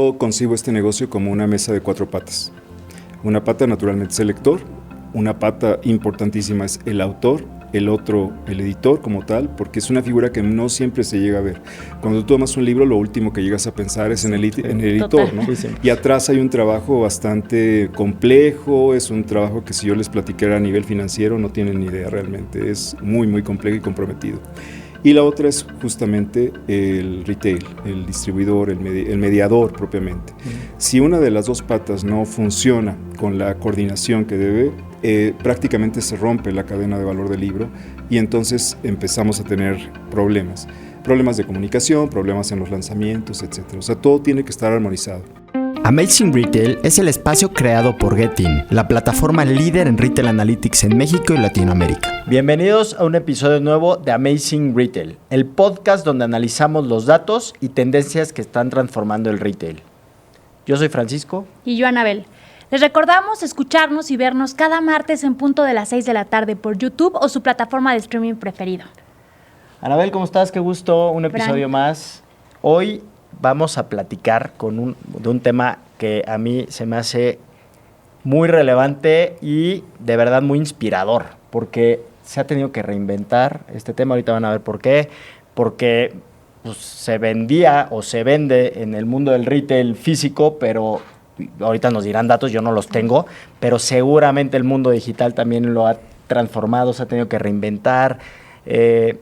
Yo concibo este negocio como una mesa de 4 patas. Una pata naturalmente es el lector, una pata importantísima es el autor, el otro el editor como tal, porque es una figura que no siempre se llega a ver. Cuando tú tomas un libro, lo último que llegas a pensar es en el editor, ¿no? Sí. Y atrás hay un trabajo bastante complejo, es un trabajo que si yo les platicara a nivel financiero no tienen ni idea realmente, es muy muy complejo y comprometido. Y la otra es justamente el retail, el distribuidor, el mediador propiamente. Si una de las dos patas no funciona con la coordinación que debe, prácticamente se rompe la cadena de valor del libro y entonces empezamos a tener problemas de comunicación, problemas en los lanzamientos, etc. O sea, todo tiene que estar armonizado. Amazing Retail es el espacio creado por Getin, la plataforma líder en Retail Analytics en México y Latinoamérica. Bienvenidos a un episodio nuevo de Amazing Retail, el podcast donde analizamos los datos y tendencias que están transformando el retail. Yo soy Francisco. Y yo, Anabel. Les recordamos escucharnos y vernos cada martes en punto de las 6 de la tarde por YouTube o su plataforma de streaming preferido. Anabel, ¿cómo estás? Qué gusto, un episodio más. Hoy vamos a platicar de un tema que a mí se me hace muy relevante y de verdad muy inspirador, porque se ha tenido que reinventar este tema. Ahorita van a ver por qué. Porque pues, se vendía o se vende en el mundo del retail físico, pero ahorita nos dirán datos, yo no los tengo, pero seguramente el mundo digital también lo ha transformado, se ha tenido que reinventar. Es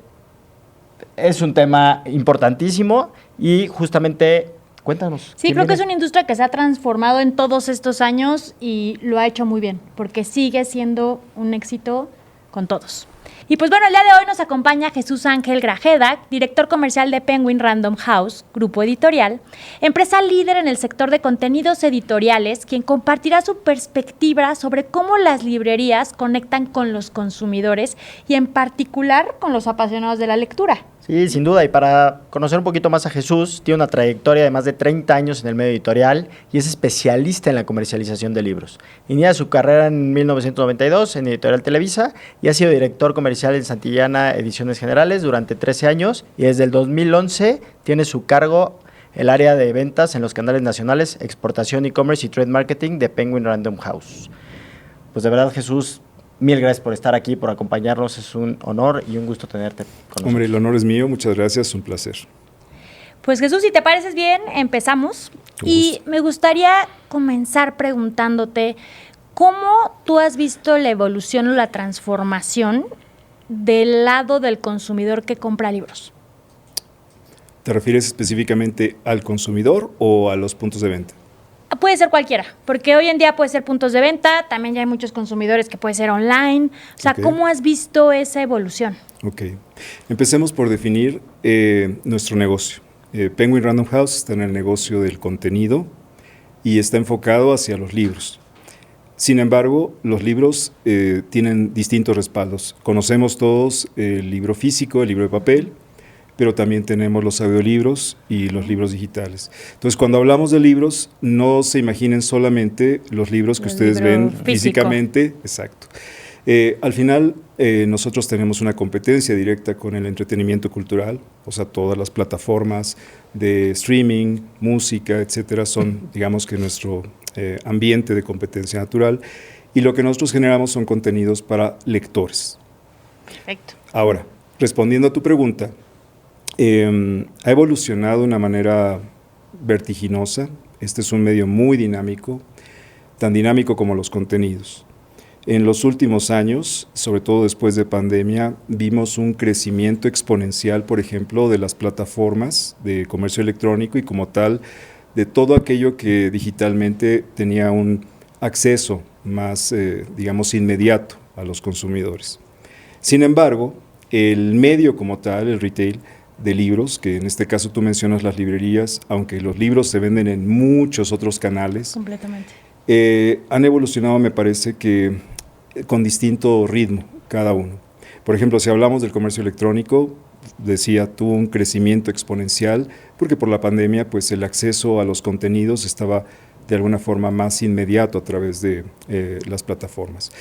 un tema importantísimo y justamente, cuéntanos. Sí, creo que es una industria que se ha transformado en todos estos años y lo ha hecho muy bien, porque sigue siendo un éxito con todos. Y pues bueno, el día de hoy nos acompaña Jesús Ángel Grajeda, director comercial de Penguin Random House, grupo editorial, empresa líder en el sector de contenidos editoriales, quien compartirá su perspectiva sobre cómo las librerías conectan con los consumidores y en particular con los apasionados de la lectura. Sí, sin duda, y para conocer un poquito más a Jesús, tiene una trayectoria de más de 30 años en el medio editorial y es especialista en la comercialización de libros. Inicia su carrera en 1992 en Editorial Televisa y ha sido director comercial en Santillana Ediciones Generales durante 13 años y desde el 2011 tiene su cargo el área de ventas en los canales nacionales, exportación, e-commerce y trade marketing de Penguin Random House. Pues de verdad, Jesús, mil gracias por estar aquí, por acompañarnos. Es un honor y un gusto tenerte con nosotros. Hombre, el honor es mío. Muchas gracias. Un placer. Pues Jesús, si te pareces bien, empezamos. Y me gustaría comenzar preguntándote cómo tú has visto la evolución o la transformación del lado del consumidor que compra libros. ¿Te refieres específicamente al consumidor o a los puntos de venta? Puede ser cualquiera, porque hoy en día puede ser puntos de venta, también ya hay muchos consumidores que puede ser online. O sea, ¿cómo has visto esa evolución? Ok. Empecemos por definir nuestro negocio. Penguin Random House está en el negocio del contenido y está enfocado hacia los libros. Sin embargo, los libros tienen distintos respaldos. Conocemos todos el libro físico, el libro de papel, pero también tenemos los audiolibros y los libros digitales. Entonces, cuando hablamos de libros, no se imaginen solamente los libros que ustedes ven físicamente. Exacto. Al final, nosotros tenemos una competencia directa con el entretenimiento cultural, o sea, todas las plataformas de streaming, música, etcétera, son, digamos que nuestro ambiente de competencia natural, y lo que nosotros generamos son contenidos para lectores. Perfecto. Ahora, respondiendo a tu pregunta, ha evolucionado de una manera vertiginosa. Este es un medio muy dinámico, tan dinámico como los contenidos. En los últimos años, sobre todo después de pandemia, vimos un crecimiento exponencial, por ejemplo, de las plataformas de comercio electrónico y como tal, de todo aquello que digitalmente tenía un acceso más, digamos, inmediato a los consumidores. Sin embargo, el medio como tal, el retail, de libros, que en este caso tú mencionas las librerías, aunque los libros se venden en muchos otros canales. Completamente. Han evolucionado, me parece que con distinto ritmo cada uno. Por ejemplo, si hablamos del comercio electrónico, decía, tuvo un crecimiento exponencial porque por la pandemia pues el acceso a los contenidos estaba de alguna forma más inmediato a través de las plataformas.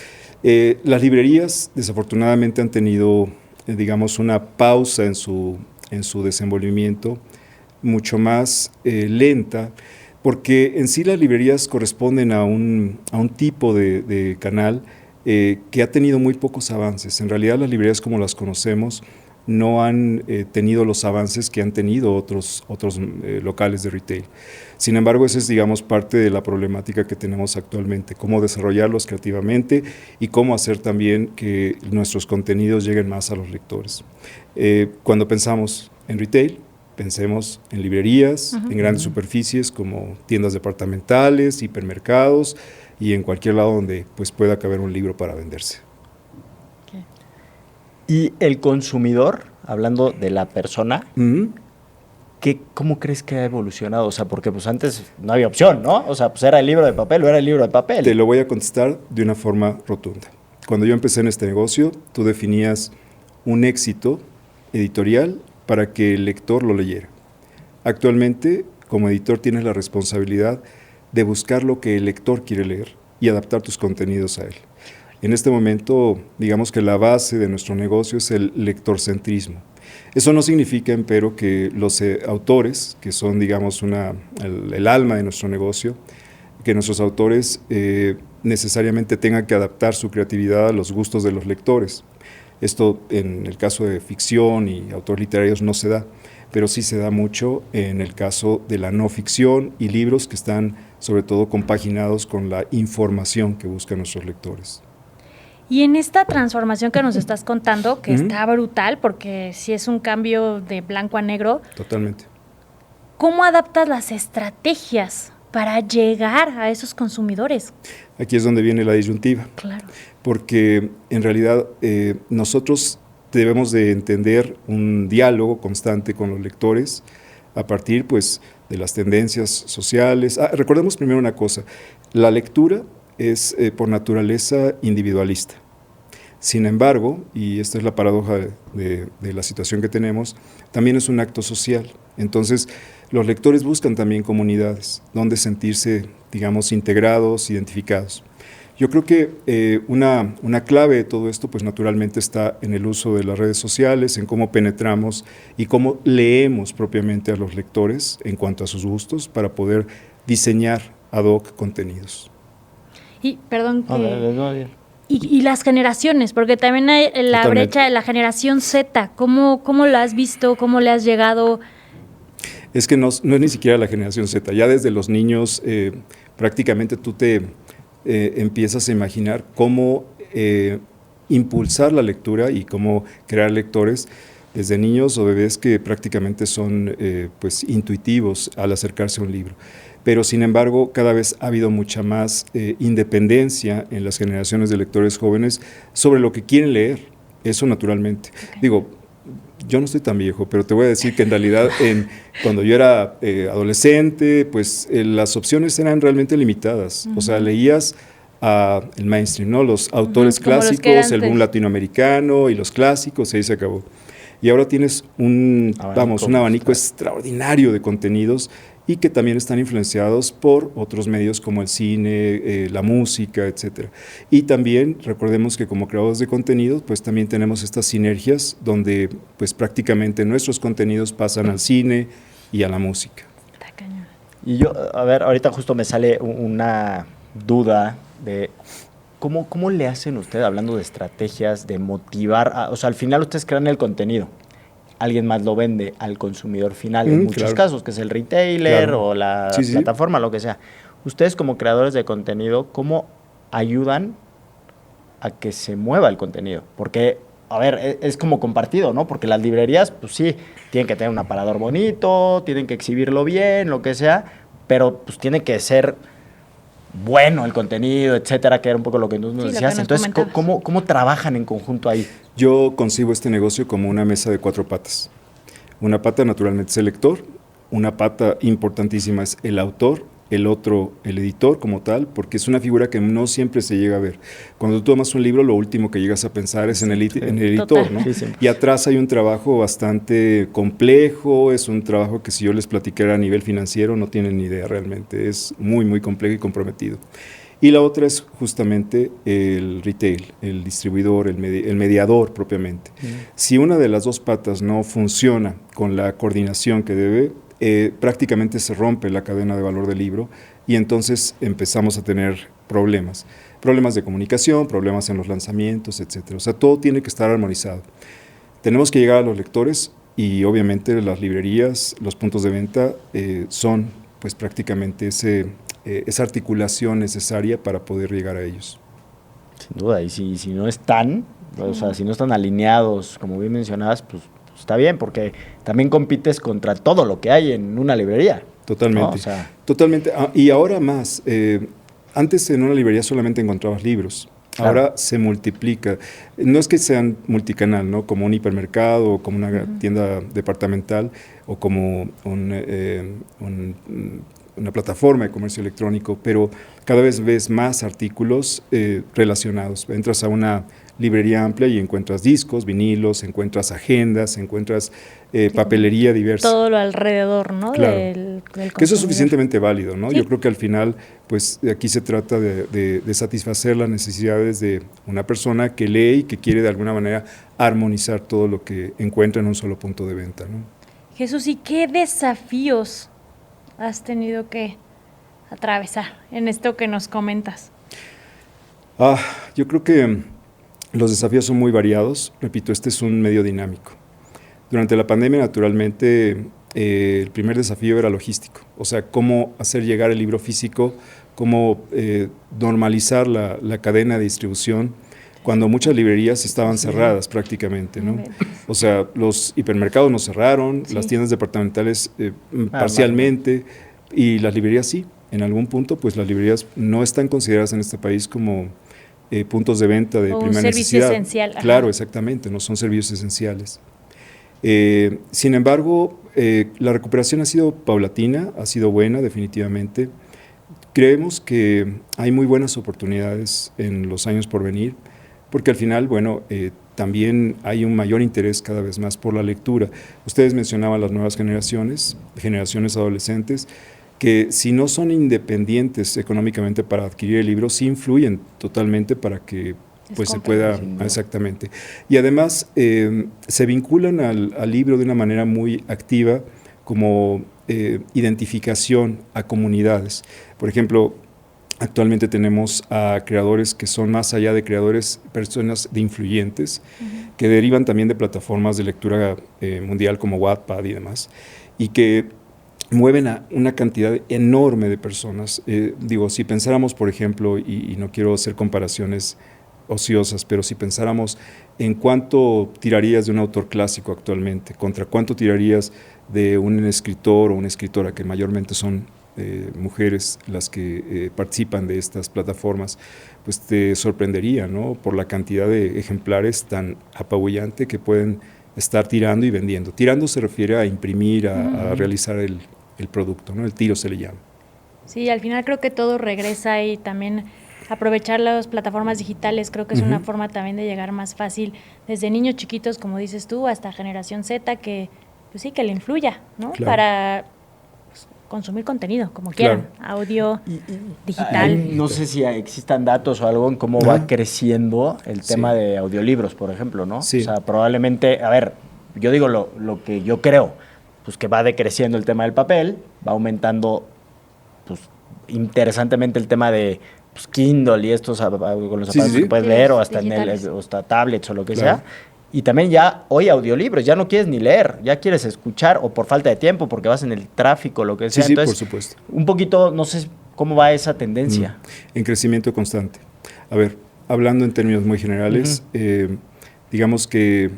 Las librerías desafortunadamente han tenido digamos una pausa en su desenvolvimiento mucho más lenta, Porque en sí las librerías corresponden a un tipo de canal que ha tenido muy pocos avances. En realidad las librerías como las conocemos no han tenido los avances que han tenido otros locales de retail. Sin embargo, esa es, digamos, parte de la problemática que tenemos actualmente, cómo desarrollarlos creativamente y cómo hacer también que nuestros contenidos lleguen más a los lectores. Cuando pensamos en retail, pensemos en librerías, en grandes superficies como tiendas departamentales, hipermercados y en cualquier lado donde pues, pueda caber un libro para venderse. Y el consumidor, hablando de la persona, ¿cómo crees que ha evolucionado? O sea, porque pues antes no había opción, ¿no? O sea, pues era el libro de papel o era el libro de papel. Te lo voy a contestar de una forma rotunda. Cuando yo empecé en este negocio, tú definías un éxito editorial para que el lector lo leyera. Actualmente, como editor, tienes la responsabilidad de buscar lo que el lector quiere leer y adaptar tus contenidos a él. En este momento, digamos que la base de nuestro negocio es el lectorcentrismo. Eso no significa, empero, que los autores, que son, digamos, el alma de nuestro negocio, que nuestros autores necesariamente tengan que adaptar su creatividad a los gustos de los lectores. Esto, en el caso de ficción y autores literarios, no se da, pero sí se da mucho en el caso de la no ficción y libros que están, sobre todo, compaginados con la información que buscan nuestros lectores. Y en esta transformación que nos estás contando, que está brutal, porque sí es un cambio de blanco a negro. Totalmente. ¿Cómo adaptas las estrategias para llegar a esos consumidores? Aquí es donde viene la disyuntiva. Claro. Porque en realidad nosotros debemos de entender un diálogo constante con los lectores a partir pues, de las tendencias sociales. Recordemos primero una cosa, la lectura es por naturaleza individualista. Sin embargo, y esta es la paradoja de la situación que tenemos, también es un acto social. Entonces, los lectores buscan también comunidades donde sentirse, digamos, integrados, identificados. Yo creo que una clave de todo esto, pues naturalmente está en el uso de las redes sociales, en cómo penetramos y cómo leemos propiamente a los lectores en cuanto a sus gustos para poder diseñar ad hoc contenidos. Y, perdón, y las generaciones, porque también hay la Totalmente. brecha de la generación Z. ¿Cómo la has visto? ¿Cómo le has llegado? Es que no es ni siquiera la generación Z. Ya desde los niños prácticamente tú te empiezas a imaginar cómo impulsar la lectura y cómo crear lectores desde niños o bebés que prácticamente son pues, intuitivos al acercarse a un libro. Pero sin embargo, cada vez ha habido mucha más independencia en las generaciones de lectores jóvenes sobre lo que quieren leer, eso naturalmente. Okay. Digo, yo no estoy tan viejo, pero te voy a decir que en realidad cuando yo era adolescente, pues las opciones eran realmente limitadas. O sea, leías el mainstream, ¿no? Los autores clásicos, el boom latinoamericano y los clásicos, y ahí se acabó. Y ahora tienes un abanico extraordinario de contenidos y que también están influenciados por otros medios como el cine, la música, etc. Y también recordemos que como creadores de contenidos, pues también tenemos estas sinergias donde pues prácticamente nuestros contenidos pasan al cine y a la música. Y yo, a ver, ahorita justo me sale una duda de ¿cómo le hacen ustedes, hablando de estrategias, de motivar? O sea, al final ustedes crean el contenido. Alguien más lo vende al consumidor final en muchos casos, que es el retailer o la plataforma, lo que sea. Ustedes como creadores de contenido, ¿cómo ayudan a que se mueva el contenido? Porque, a ver, es como compartido, ¿no? Porque las librerías, pues sí, tienen que tener un aparador bonito, tienen que exhibirlo bien, lo que sea, pero pues tiene que ser bueno el contenido, etcétera, que era un poco lo que nos decías. Entonces, ¿cómo trabajan en conjunto ahí? Yo concibo este negocio como una mesa de 4 patas. Una pata naturalmente es el lector, una pata importantísima es el autor, el otro el editor como tal, porque es una figura que no siempre se llega a ver. Cuando tú tomas un libro, lo último que llegas a pensar es en el editor, ¿no? Sí. Y atrás hay un trabajo bastante complejo, es un trabajo que si yo les platicara a nivel financiero no tienen ni idea realmente, es muy, muy complejo y comprometido. Y la otra es justamente el retail, el distribuidor, el mediador propiamente. Si una de las dos patas no funciona con la coordinación que debe, prácticamente se rompe la cadena de valor del libro y entonces empezamos a tener problemas de comunicación, problemas en los lanzamientos, etcétera. O sea, todo tiene que estar armonizado. Tenemos que llegar a los lectores y obviamente las librerías, los puntos de venta son pues prácticamente esa articulación necesaria para poder llegar a ellos. Sin duda, y si no están, o sea, si no están alineados, como bien mencionabas, pues está bien, porque también compites contra todo lo que hay en una librería. Totalmente, ¿no? O sea, totalmente. Y ahora más, antes en una librería solamente encontrabas libros. Claro. Ahora se multiplica. No es que sean multicanal, ¿no? Como un hipermercado, o como una tienda departamental, o como una plataforma de comercio electrónico, pero cada vez ves más artículos relacionados. Entras a una librería amplia y encuentras discos, vinilos, encuentras agendas, encuentras papelería diversa. Todo lo alrededor, ¿no? Claro. Del que eso es suficientemente válido, ¿no? Sí. Yo creo que al final, pues aquí se trata de satisfacer las necesidades de una persona que lee y que quiere de alguna manera armonizar todo lo que encuentra en un solo punto de venta, ¿no? Jesús, ¿y qué desafíos has tenido que atravesar en esto que nos comentas? Yo creo que los desafíos son muy variados. Repito, este es un medio dinámico. Durante la pandemia, naturalmente, el primer desafío era logístico. O sea, cómo hacer llegar el libro físico, cómo normalizar la cadena de distribución, cuando muchas librerías estaban cerradas prácticamente, ¿no? O sea, los hipermercados no cerraron, las tiendas departamentales parcialmente, y las librerías sí. En algún punto, pues las librerías no están consideradas en este país como puntos de venta de primera necesidad. Un servicio esencial. Ajá. Claro, exactamente, no son servicios esenciales. Sin embargo, la recuperación ha sido paulatina, ha sido buena definitivamente. Creemos que hay muy buenas oportunidades en los años por venir, porque al final, bueno, también hay un mayor interés cada vez más por la lectura. Ustedes mencionaban las nuevas generaciones adolescentes, que si no son independientes económicamente para adquirir el libro, sí influyen totalmente para que pues se pueda, exactamente. Y además se vinculan al libro de una manera muy activa como identificación a comunidades. Por ejemplo, actualmente tenemos a creadores que son más allá de creadores, personas de influyentes, que derivan también de plataformas de lectura mundial como Wattpad y demás, y que mueven a una cantidad enorme de personas. Digo, si pensáramos, por ejemplo, y no quiero hacer comparaciones ociosas, pero si pensáramos en cuánto tirarías de un autor clásico actualmente, contra cuánto tirarías de un escritor o una escritora, que mayormente son mujeres las que participan de estas plataformas, pues te sorprendería, ¿no? Por la cantidad de ejemplares tan apabullante que pueden estar tirando y vendiendo. Tirando se refiere a imprimir, a realizar el producto, ¿no? El tiro se le llama. Sí, al final creo que todo regresa y también aprovechar las plataformas digitales creo que es una forma también de llegar más fácil desde niños chiquitos, como dices tú, hasta generación Z, que pues sí, que le influya, ¿no? Claro. Para consumir contenido, como quieran, audio, digital. No sé si existan datos o algo en cómo va creciendo el tema de audiolibros, por ejemplo, ¿no? Sí. O sea, probablemente, a ver, yo digo lo que yo creo, pues que va decreciendo el tema del papel, va aumentando, pues, interesantemente el tema de pues, Kindle y estos con los aparatos que puedes leer, o hasta o hasta tablets o lo que sea. Y también ya hoy audiolibros, ya no quieres ni leer, ya quieres escuchar, o por falta de tiempo, porque vas en el tráfico, lo que sea. Sí, entonces, por supuesto. Un poquito, no sé cómo va esa tendencia. En crecimiento constante. A ver, hablando en términos muy generales, digamos que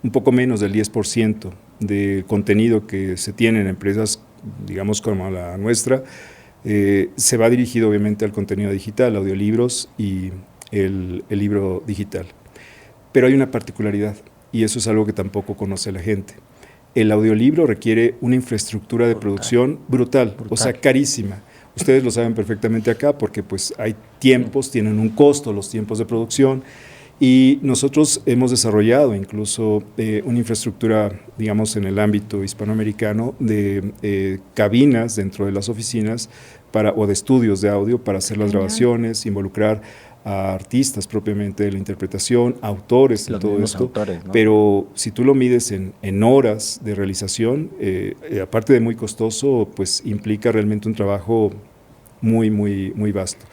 un poco menos del 10% del contenido que se tiene en empresas, digamos como la nuestra, se va dirigido obviamente al contenido digital, audiolibros y el libro digital. Pero hay una particularidad, y eso es algo que tampoco conoce la gente. El audiolibro requiere una infraestructura de producción brutal, o sea, carísima. Ustedes lo saben perfectamente acá, porque pues hay tiempos, tienen un costo los tiempos de producción, y nosotros hemos desarrollado incluso una infraestructura, digamos, en el ámbito hispanoamericano de cabinas dentro de las oficinas o de estudios de audio para hacer las grabaciones, involucrar a artistas propiamente de la interpretación, autores, Los todo mismos esto, autores, ¿no? pero si tú lo mides en horas de realización, aparte de muy costoso, pues implica realmente un trabajo muy, muy, muy vasto.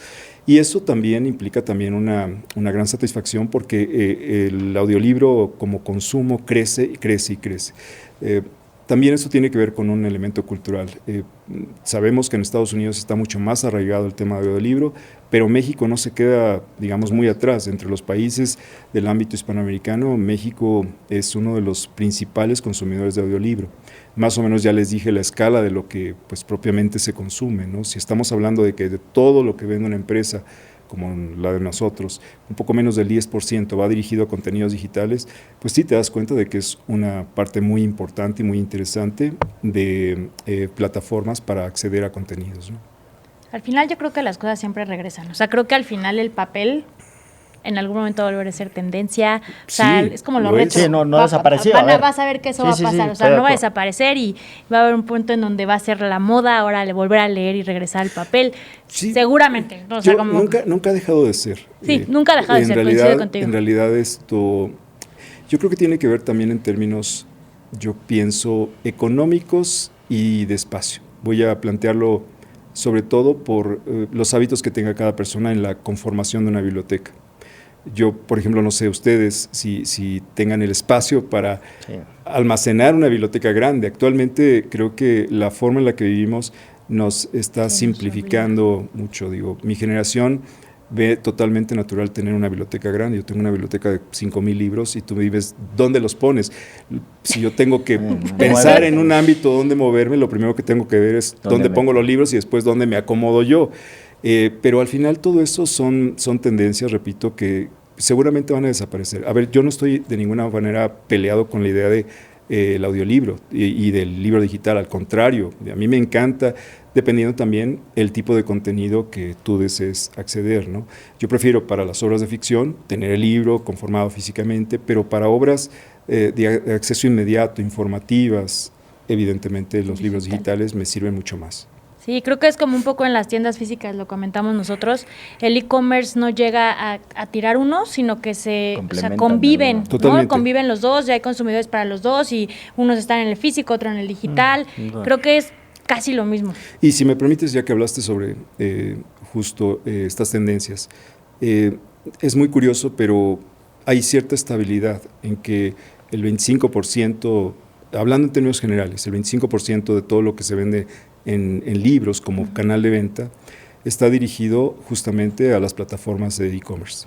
Y eso también implica también una gran satisfacción porque el audiolibro como consumo crece y crece y crece. También eso tiene que ver con un elemento cultural. Sabemos que en Estados Unidos está mucho más arraigado el tema del audiolibro, pero México no se queda, digamos, muy atrás. Entre los países del ámbito hispanoamericano, México es uno de los principales consumidores de audiolibro. Más o menos ya les dije la escala de lo que pues, propiamente se consume, ¿no? Si estamos hablando de que de todo lo que vende una empresa, como la de nosotros, un poco menos del 10% va dirigido a contenidos digitales, pues sí te das cuenta de que es una parte muy importante y muy interesante de plataformas para acceder a contenidos, ¿no? Al final yo creo que las cosas siempre regresan. O sea, creo que al final el papel en algún momento va a volver a ser tendencia. O sea, Sí, es como lo lo es. retro. Sí, no desapareció. Vas a ver que eso va a pasar. O sea, estoy de no va a acuerdo. desaparecer y va a haber un punto en donde va a ser la moda, ahora volver a leer y regresar al papel. Sí. Seguramente. O sea, Yo como, nunca ha dejado de ser. Sí, nunca ha dejado de ser, coincido contigo. En realidad esto, yo creo que tiene que ver también en términos, yo pienso, económicos y de espacio. Voy a plantearlo sobre todo por los hábitos que tenga cada persona en la conformación de una biblioteca. Yo, por ejemplo, no sé ustedes si tengan el espacio para almacenar una biblioteca grande. Actualmente creo que la forma en la que vivimos nos está simplificando mucho. Digo, mi generación ve totalmente natural tener una biblioteca grande. Yo tengo una biblioteca de 5,000 libros y tú me dices, ¿dónde los pones? Si yo tengo que pensar en un ámbito donde moverme, lo primero que tengo que ver es dónde pongo los libros y después dónde me acomodo yo. Pero al final todo eso son tendencias, repito, que seguramente van a desaparecer. A ver, yo no estoy de ninguna manera peleado con la idea de el audiolibro y del libro digital, al contrario, a mí me encanta, dependiendo también el tipo de contenido que tú desees acceder, ¿no? Yo prefiero para las obras de ficción tener el libro conformado físicamente, pero para obras de acceso inmediato, informativas, evidentemente los libros digitales me sirven mucho más. Sí, creo que es como un poco en las tiendas físicas, lo comentamos nosotros, el e-commerce no llega a tirar uno, sino que conviven, ¿no? Conviven los dos, ya hay consumidores para los dos y unos están en el físico, otro en el digital, creo que es casi lo mismo. Y si me permites, ya que hablaste sobre justo estas tendencias, es muy curioso, pero hay cierta estabilidad en que el 25%, hablando en términos generales, el 25% de todo lo que se vende en libros como canal de venta está dirigido justamente a las plataformas de e-commerce.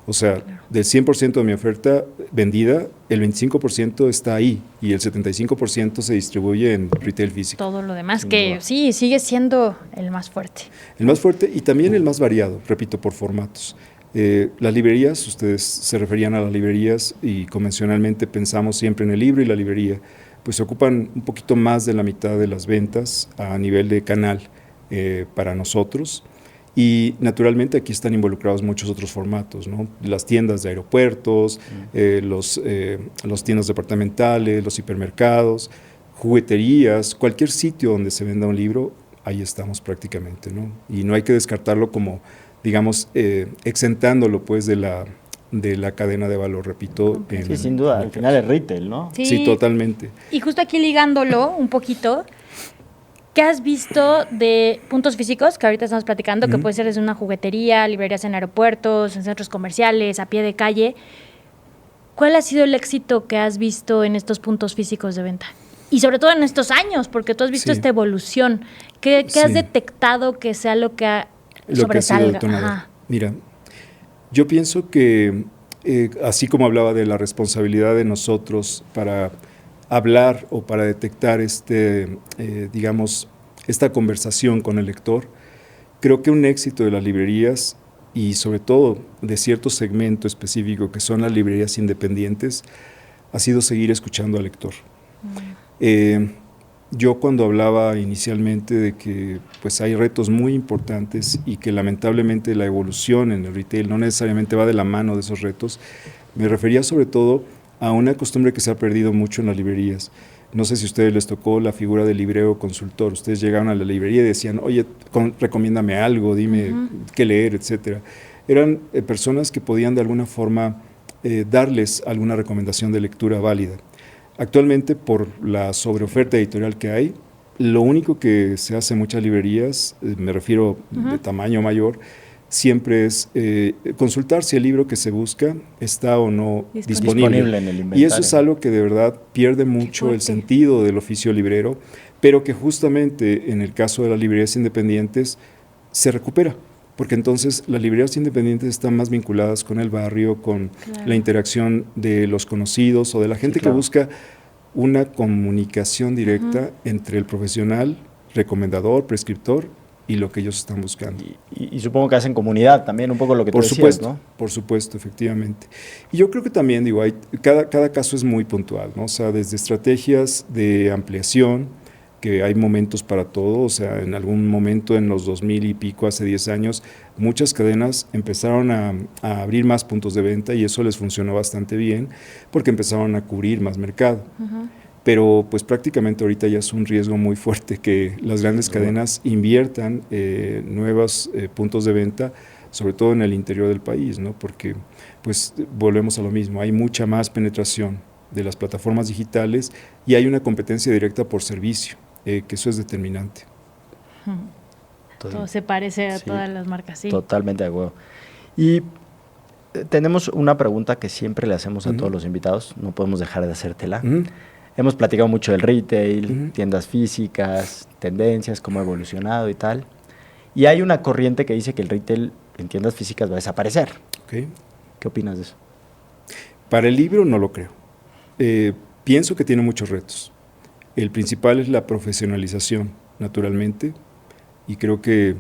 O sea, del 100% de mi oferta vendida, el 25% está ahí y el 75% se distribuye en retail físico. Todo lo demás que sí, sigue siendo el más fuerte. El más fuerte y también el más variado, repito, por formatos. Las librerías, ustedes se referían a las librerías y convencionalmente pensamos siempre en el libro y la librería, pues se ocupan un poquito más de la mitad de las ventas a nivel de canal para nosotros. Y naturalmente aquí están involucrados muchos otros formatos, ¿no? Las tiendas de aeropuertos, los tiendas departamentales, los hipermercados, jugueterías, cualquier sitio donde se venda un libro, ahí estamos prácticamente, ¿no? Y no hay que descartarlo como, digamos, exentándolo pues de la cadena de valor, repito. Sí, sin duda, al final es retail, ¿no? Sí, totalmente. Y justo aquí ligándolo un poquito, ¿qué has visto de puntos físicos que ahorita estamos platicando, que puede ser desde una juguetería, librerías en aeropuertos, en centros comerciales, a pie de calle? ¿Cuál ha sido el éxito que has visto en estos puntos físicos de venta? Y sobre todo en estos años, porque tú has visto esta evolución. ¿Qué has detectado que sea lo que sobresalga? Mira, yo pienso que así como hablaba de la responsabilidad de nosotros para hablar o para detectar digamos, esta conversación con el lector, creo que un éxito de las librerías y sobre todo de cierto segmento específico que son las librerías independientes ha sido seguir escuchando al lector. Yo cuando hablaba inicialmente de que pues hay retos muy importantes y que lamentablemente la evolución en el retail no necesariamente va de la mano de esos retos, me refería sobre todo a una costumbre que se ha perdido mucho en las librerías. No sé si a ustedes les tocó la figura del librero consultor. Ustedes llegaban a la librería y decían, oye, recomiéndame algo, dime qué leer, etcétera. eran personas que podían de alguna forma darles alguna recomendación de lectura válida. Actualmente, por la sobreoferta editorial que hay, lo único que se hace en muchas librerías, me refiero de tamaño mayor, siempre es consultar si el libro que se busca está o no disponible en el inventario. Y eso es algo que de verdad pierde mucho el sentido del oficio librero, pero que justamente en el caso de las librerías independientes se recupera, porque entonces las librerías independientes están más vinculadas con el barrio, con la interacción de los conocidos o de la gente que busca una comunicación directa entre el profesional, recomendador, prescriptor y lo que ellos están buscando. Y supongo que hacen comunidad también, un poco lo que tú decías, ¿no? Por supuesto, efectivamente. Y yo creo que también, digo, cada caso es muy puntual, ¿no? O sea, desde estrategias de ampliación, que hay momentos para todo, o sea, en algún momento en los 2000 y pico, hace 10 años, muchas cadenas empezaron a abrir más puntos de venta y eso les funcionó bastante bien porque empezaron a cubrir más mercado. Pero pues prácticamente ahorita ya es un riesgo muy fuerte que las grandes cadenas inviertan nuevos puntos de venta, sobre todo en el interior del país, ¿no? Porque pues volvemos a lo mismo, hay mucha más penetración de las plataformas digitales y hay una competencia directa por servicio, que eso es determinante. Todo se parece a todas las marcas, sí. Totalmente de acuerdo. Y tenemos una pregunta que siempre le hacemos a todos los invitados, no podemos dejar de hacértela. Hemos platicado mucho del retail, tiendas físicas, tendencias, cómo ha evolucionado y tal. Y hay una corriente que dice que el retail en tiendas físicas va a desaparecer. Okay. ¿Qué opinas de eso? Para el libro no lo creo. Pienso que tiene muchos retos. El principal es la profesionalización, naturalmente, y creo que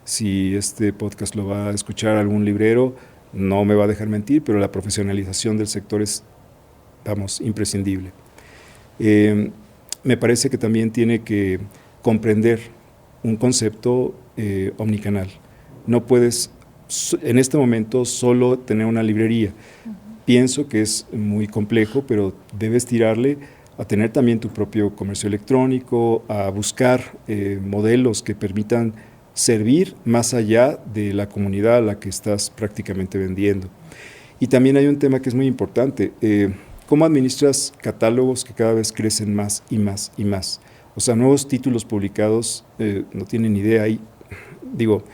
si este podcast lo va a escuchar algún librero, no me va a dejar mentir, pero la profesionalización del sector es, vamos, imprescindible. Me parece que también tiene que comprender un concepto omnicanal. No puedes, en este momento, solo tener una librería. Pienso que es muy complejo, pero debes tirarle a tener también tu propio comercio electrónico, a buscar modelos que permitan servir más allá de la comunidad a la que estás prácticamente vendiendo. Y también hay un tema que es muy importante, ¿cómo administras catálogos que cada vez crecen más y más y más? O sea, nuevos títulos publicados, no tienen idea, hay, digo,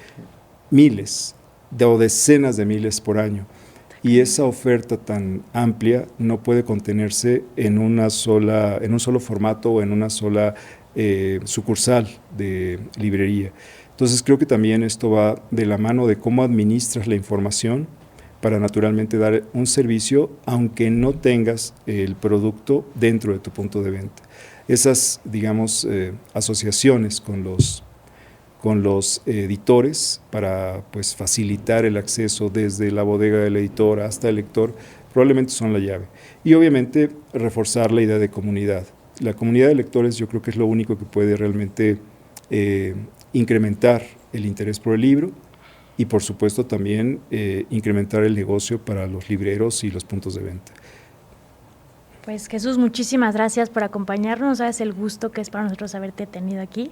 miles o decenas de miles por año. Y esa oferta tan amplia no puede contenerse en un solo formato o en una sola sucursal de librería. Entonces creo que también esto va de la mano de cómo administras la información para naturalmente dar un servicio, aunque no tengas el producto dentro de tu punto de venta. Esas, digamos, asociaciones con los editores para pues, facilitar el acceso desde la bodega del editor hasta el lector, probablemente son la llave. Y obviamente reforzar la idea de comunidad. La comunidad de lectores yo creo que es lo único que puede realmente incrementar el interés por el libro y por supuesto también incrementar el negocio para los libreros y los puntos de venta. Pues Jesús, muchísimas gracias por acompañarnos, sabes el gusto que es para nosotros haberte tenido aquí.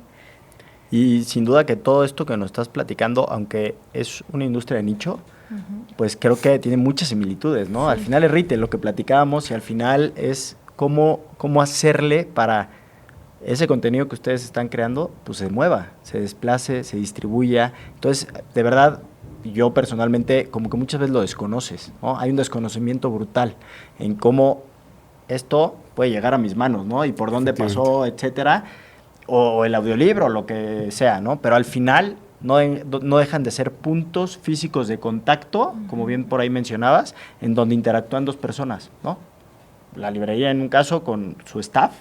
Y sin duda que todo esto que nos estás platicando, aunque es una industria de nicho, pues creo que tiene muchas similitudes, ¿no? Sí. Al final es retail, lo que platicábamos, y al final es cómo hacerle para ese contenido que ustedes están creando, pues se mueva, se desplace, se distribuya. Entonces, de verdad, yo personalmente como que muchas veces lo desconoces, ¿no? Hay un desconocimiento brutal en cómo esto puede llegar a mis manos, ¿no? Y por dónde pasó, etcétera. O el audiolibro, o lo que sea, ¿no? Pero al final no dejan de ser puntos físicos de contacto, como bien por ahí mencionabas, en donde interactúan dos personas, ¿no? La librería en un caso con su staff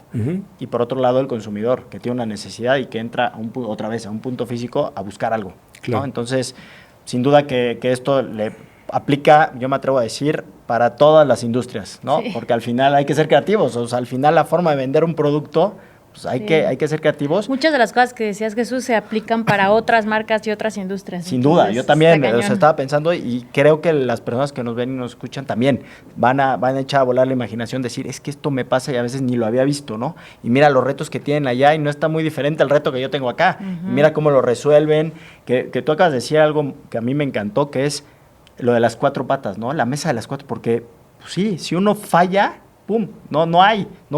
y por otro lado el consumidor, que tiene una necesidad y que entra otra vez a un punto físico a buscar algo, claro. ¿No? Entonces, sin duda que esto le aplica, yo me atrevo a decir, para todas las industrias, ¿no? Sí. Porque al final hay que ser creativos, o sea, al final la forma de vender un producto, pues hay que ser creativos. Muchas de las cosas que decías, Jesús, se aplican para otras marcas y otras industrias. Sin duda, yo también estaba pensando y creo que las personas que nos ven y nos escuchan también van a echar a volar la imaginación, decir, es que esto me pasa y a veces ni lo había visto, ¿no? Y mira los retos que tienen allá y no está muy diferente al reto que yo tengo acá. Y mira cómo lo resuelven, que tú acabas de decir algo que a mí me encantó, que es lo de las 4 patas, ¿no? La mesa de las 4, porque pues sí, si uno falla, ¡pum! No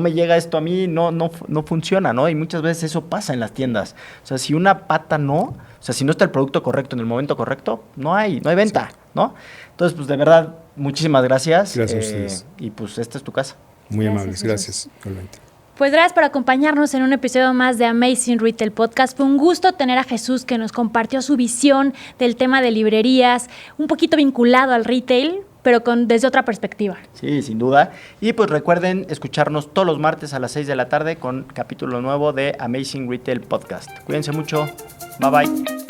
me llega esto a mí, no funciona, ¿no? Y muchas veces eso pasa en las tiendas. O sea, si una pata o sea, si no está el producto correcto en el momento correcto, no hay venta, sí, ¿no? Entonces, pues de verdad, muchísimas gracias. Gracias a ustedes. Y pues esta es tu casa. Muy amables, gracias. Pues gracias por acompañarnos en un episodio más de Amazing Retail Podcast. Fue un gusto tener a Jesús, que nos compartió su visión del tema de librerías, un poquito vinculado al retail, pero desde otra perspectiva. Sí, sin duda. Y pues recuerden escucharnos todos los martes a las 6 de la tarde con capítulo nuevo de Amazing Retail Podcast. Cuídense mucho. Bye bye.